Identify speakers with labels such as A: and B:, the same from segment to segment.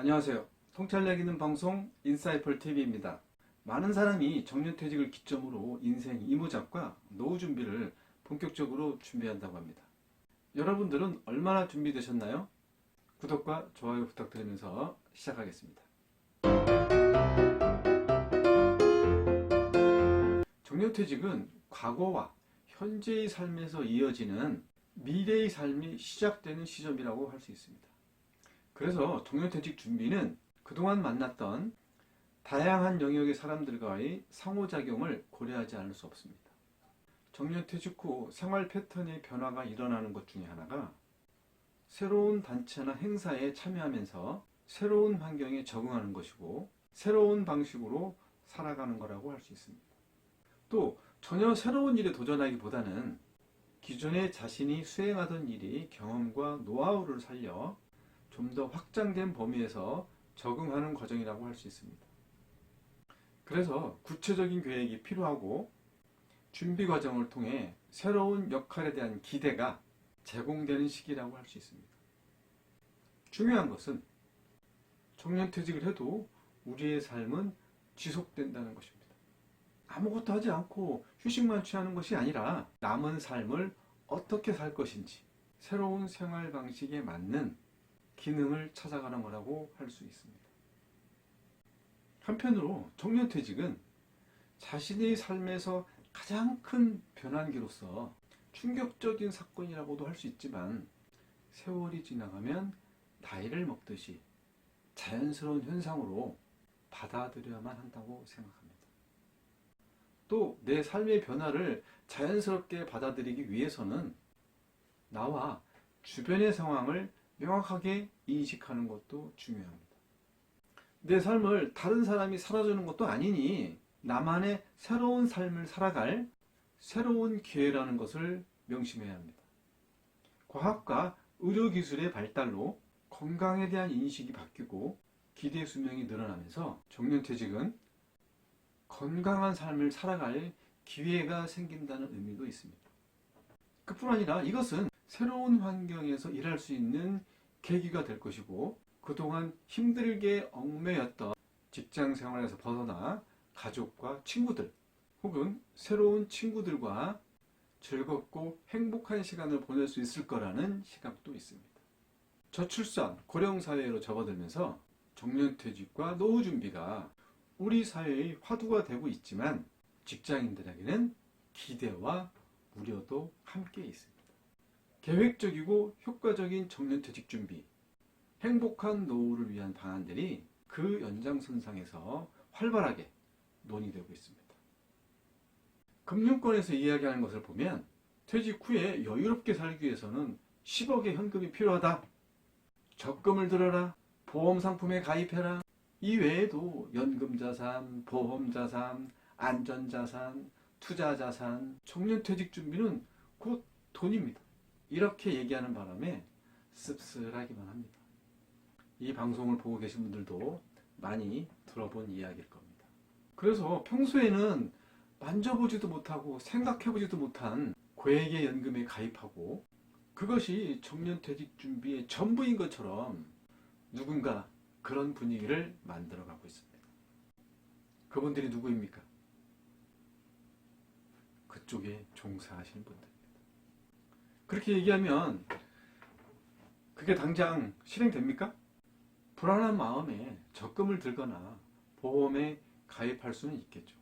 A: 안녕하세요. 통찰력 있는 방송 인사이플TV입니다. 많은 사람이 정년퇴직을 기점으로 인생 이모작과 노후 준비를 본격적으로 준비한다고 합니다. 여러분들은 얼마나 준비되셨나요? 구독과 좋아요 부탁드리면서 시작하겠습니다. 정년퇴직은 과거와 현재의 삶에서 이어지는 미래의 삶이 시작되는 시점이라고 할 수 있습니다. 그래서 정년퇴직 준비는 그동안 만났던 다양한 영역의 사람들과의 상호작용을 고려하지 않을 수 없습니다. 정년퇴직 후 생활 패턴의 변화가 일어나는 것 중에 하나가 새로운 단체나 행사에 참여하면서 새로운 환경에 적응하는 것이고 새로운 방식으로 살아가는 거라고 할 수 있습니다. 또 전혀 새로운 일에 도전하기보다는 기존에 자신이 수행하던 일이 경험과 노하우를 살려 좀 더 확장된 범위에서 적응하는 과정이라고 할 수 있습니다. 그래서 구체적인 계획이 필요하고 준비 과정을 통해 새로운 역할에 대한 기대가 제공되는 시기라고 할 수 있습니다. 중요한 것은 정년퇴직을 해도 우리의 삶은 지속된다는 것입니다. 아무것도 하지 않고 휴식만 취하는 것이 아니라 남은 삶을 어떻게 살 것인지 새로운 생활 방식에 맞는 기능을 찾아가는 거라고 할 수 있습니다. 한편으로 정년퇴직은 자신의 삶에서 가장 큰 변환기로서 충격적인 사건이라고도 할 수 있지만 세월이 지나가면 나이를 먹듯이 자연스러운 현상으로 받아들여야만 한다고 생각합니다. 또 내 삶의 변화를 자연스럽게 받아들이기 위해서는 나와 주변의 상황을 명확하게 인식하는 것도 중요합니다. 내 삶을 다른 사람이 살아주는 것도 아니니 나만의 새로운 삶을 살아갈 새로운 기회라는 것을 명심해야 합니다. 과학과 의료기술의 발달로 건강에 대한 인식이 바뀌고 기대 수명이 늘어나면서 정년퇴직은 건강한 삶을 살아갈 기회가 생긴다는 의미도 있습니다. 그뿐 아니라 이것은 새로운 환경에서 일할 수 있는 계기가 될 것이고 그동안 힘들게 얽매였던 직장 생활에서 벗어나 가족과 친구들 혹은 새로운 친구들과 즐겁고 행복한 시간을 보낼 수 있을 거라는 시각도 있습니다. 저출산, 고령사회로 접어들면서 정년퇴직과 노후 준비가 우리 사회의 화두가 되고 있지만 직장인들에게는 기대와 우려도 함께 있습니다. 계획적이고 효과적인 정년퇴직 준비, 행복한 노후를 위한 방안들이 그 연장선상에서 활발하게 논의되고 있습니다. 금융권에서 이야기하는 것을 보면 퇴직 후에 여유롭게 살기 위해서는 10억의 현금이 필요하다. 적금을 들어라. 보험 상품에 가입해라. 이 외에도 연금자산, 보험자산, 안전자산, 투자자산, 정년퇴직 준비는 곧 돈입니다. 이렇게 얘기하는 바람에 씁쓸하기만 합니다. 이 방송을 보고 계신 분들도 많이 들어본 이야기일 겁니다. 그래서 평소에는 만져보지도 못하고 생각해보지도 못한 고액의 연금에 가입하고 그것이 정년퇴직 준비의 전부인 것처럼 누군가 그런 분위기를 만들어가고 있습니다. 그분들이 누구입니까? 그쪽에 종사하시는 분들입니다. 그렇게 얘기하면 그게 당장 실행됩니까? 불안한 마음에 적금을 들거나 보험에 가입할 수는 있겠죠.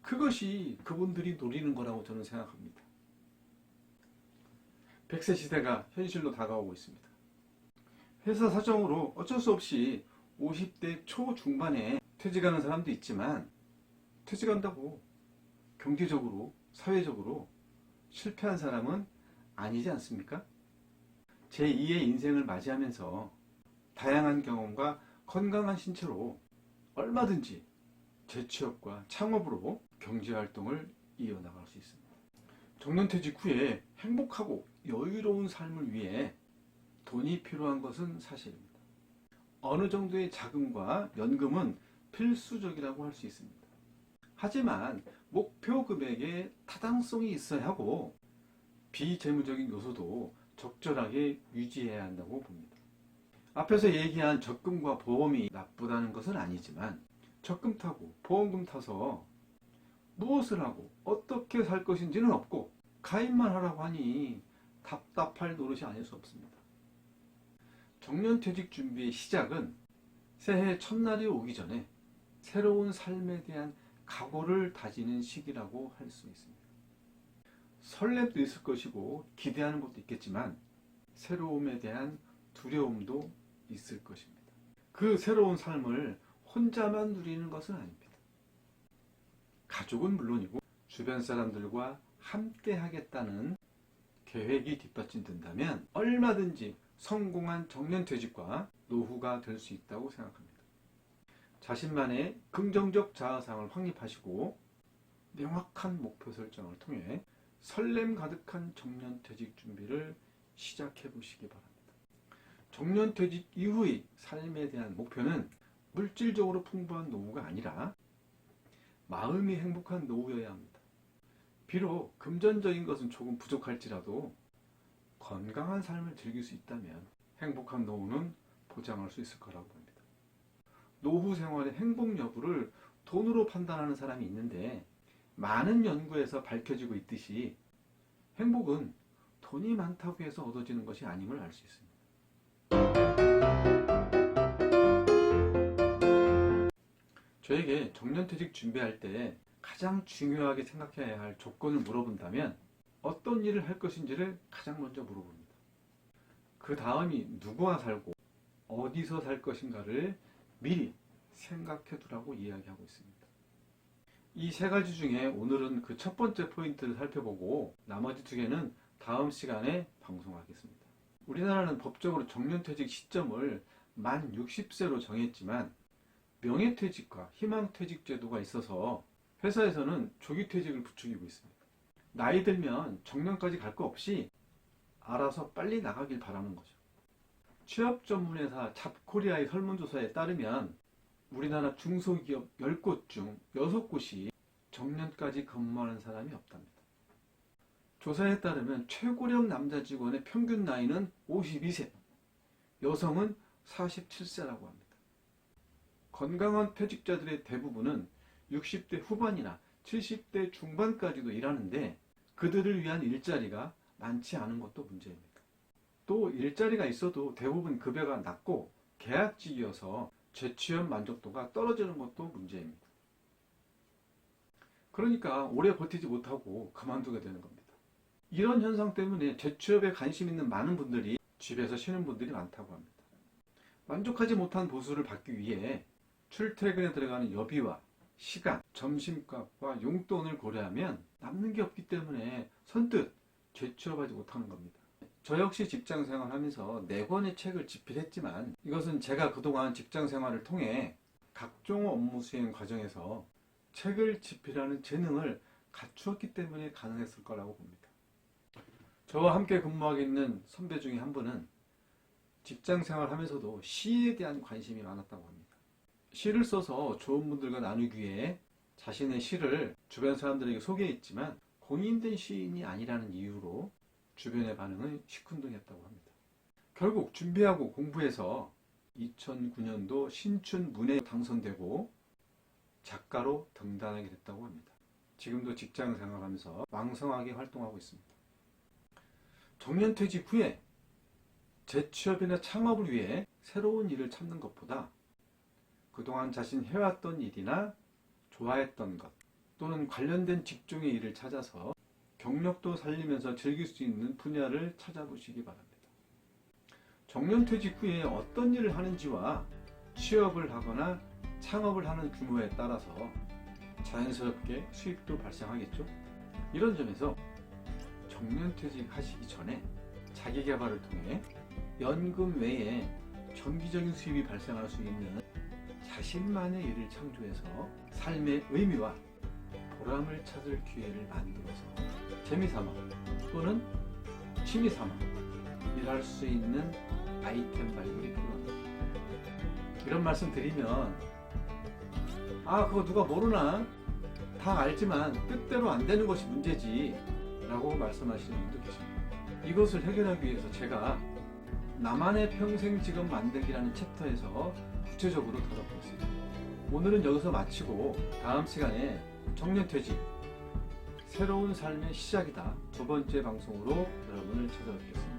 A: 그것이 그분들이 노리는 거라고 저는 생각합니다. 100세 시대가 현실로 다가오고 있습니다. 회사 사정으로 어쩔 수 없이 50대 초중반에 퇴직하는 사람도 있지만 퇴직한다고 경제적으로, 사회적으로 실패한 사람은 아니지 않습니까? 제2의 인생을 맞이하면서 다양한 경험과 건강한 신체로 얼마든지 재취업과 창업으로 경제활동을 이어나갈 수 있습니다. 정년퇴직 후에 행복하고 여유로운 삶을 위해 돈이 필요한 것은 사실입니다. 어느 정도의 자금과 연금은 필수적이라고 할 수 있습니다. 하지만 목표 금액에 타당성이 있어야 하고 비재무적인 요소도 적절하게 유지해야 한다고 봅니다. 앞에서 얘기한 적금과 보험이 나쁘다는 것은 아니지만 적금 타고 보험금 타서 무엇을 하고 어떻게 살 것인지는 없고 가입만 하라고 하니 답답할 노릇이 아닐 수 없습니다. 정년퇴직 준비의 시작은 새해 첫날이 오기 전에 새로운 삶에 대한 각오를 다지는 시기라고 할 수 있습니다. 설렘도 있을 것이고 기대하는 것도 있겠지만 새로움에 대한 두려움도 있을 것입니다. 그 새로운 삶을 혼자만 누리는 것은 아닙니다. 가족은 물론이고 주변 사람들과 함께 하겠다는 계획이 뒷받침된다면 얼마든지 성공한 정년퇴직과 노후가 될 수 있다고 생각합니다. 자신만의 긍정적 자아상을 확립하시고 명확한 목표 설정을 통해 설렘 가득한 정년퇴직 준비를 시작해 보시기 바랍니다. 정년퇴직 이후의 삶에 대한 목표는 물질적으로 풍부한 노후가 아니라 마음이 행복한 노후여야 합니다. 비록 금전적인 것은 조금 부족할지라도 건강한 삶을 즐길 수 있다면 행복한 노후는 보장할 수 있을 거라고 봅니다. 노후 생활의 행복 여부를 돈으로 판단하는 사람이 있는데 많은 연구에서 밝혀지고 있듯이 행복은 돈이 많다고 해서 얻어지는 것이 아님을 알 수 있습니다. 저에게 정년퇴직 준비할 때 가장 중요하게 생각해야 할 조건을 물어본다면 어떤 일을 할 것인지를 가장 먼저 물어봅니다. 그 다음이 누구와 살고 어디서 살 것인가를 미리 생각해 두라고 이야기하고 있습니다. 이 세 가지 중에 오늘은 그 첫 번째 포인트를 살펴보고 나머지 두 개는 다음 시간에 방송하겠습니다. 우리나라는 법적으로 정년퇴직 시점을 만 60세로 정했지만 명예퇴직과 희망퇴직 제도가 있어서 회사에서는 조기퇴직을 부추기고 있습니다. 나이 들면 정년까지 갈 거 없이 알아서 빨리 나가길 바라는 거죠. 취업 전문회사 잡코리아의 설문조사에 따르면 우리나라 중소기업 10곳 중 6곳이 정년까지 근무하는 사람이 없답니다. 조사에 따르면 최고령 남자 직원의 평균 나이는 52세, 여성은 47세라고 합니다. 건강한 퇴직자들의 대부분은 60대 후반이나 70대 중반까지도 일하는데 그들을 위한 일자리가 많지 않은 것도 문제입니다. 또 일자리가 있어도 대부분 급여가 낮고 계약직이어서 재취업 만족도가 떨어지는 것도 문제입니다. 그러니까 오래 버티지 못하고 그만두게 되는 겁니다. 이런 현상 때문에 재취업에 관심 있는 많은 분들이 집에서 쉬는 분들이 많다고 합니다. 만족하지 못한 보수를 받기 위해 출퇴근에 들어가는 여비와 시간, 점심값과 용돈을 고려하면 남는 게 없기 때문에 선뜻 재취업하지 못하는 겁니다. 저 역시 직장생활 하면서 4권의 책을 집필했지만 이것은 제가 그동안 직장생활을 통해 각종 업무 수행 과정에서 책을 집필하는 재능을 갖추었기 때문에 가능했을 거라고 봅니다. 저와 함께 근무하고 있는 선배 중에 한 분은 직장생활 하면서도 시에 대한 관심이 많았다고 합니다. 시를 써서 좋은 분들과 나누기 위해 자신의 시를 주변 사람들에게 소개했지만 공인된 시인이 아니라는 이유로 주변의 반응은 시큰둥했다고 합니다. 결국 준비하고 공부해서 2009년도 신춘문예에 당선되고 작가로 등단하게 됐다고 합니다. 지금도 직장 생활하면서 왕성하게 활동하고 있습니다. 정년퇴직 후에 재취업이나 창업을 위해 새로운 일을 찾는 것보다 그동안 자신 해왔던 일이나 좋아했던 것 또는 관련된 직종의 일을 찾아서 경력도 살리면서 즐길 수 있는 분야를 찾아보시기 바랍니다. 정년퇴직 후에 어떤 일을 하는지와 취업을 하거나 창업을 하는 규모에 따라서 자연스럽게 수입도 발생하겠죠. 이런 점에서 정년퇴직 하시기 전에 자기개발을 통해 연금 외에 정기적인 수입이 발생할 수 있는 자신만의 일을 창조해서 삶의 의미와 보람을 찾을 기회를 만들어서 재미삼아 또는 취미삼아 일할 수 있는 아이템 발굴이 필요합니다. 이런 말씀 드리면 그거 누가 모르나? 다 알지만 뜻대로 안 되는 것이 문제지 라고 말씀하시는 분도 계십니다. 이것을 해결하기 위해서 제가 나만의 평생 직업 만들기라는 챕터에서 구체적으로 다뤄보겠습니다. 오늘은 여기서 마치고 다음 시간에 청년퇴직, 새로운 삶의 시작이다 두 번째 방송으로 여러분을 찾아뵙겠습니다.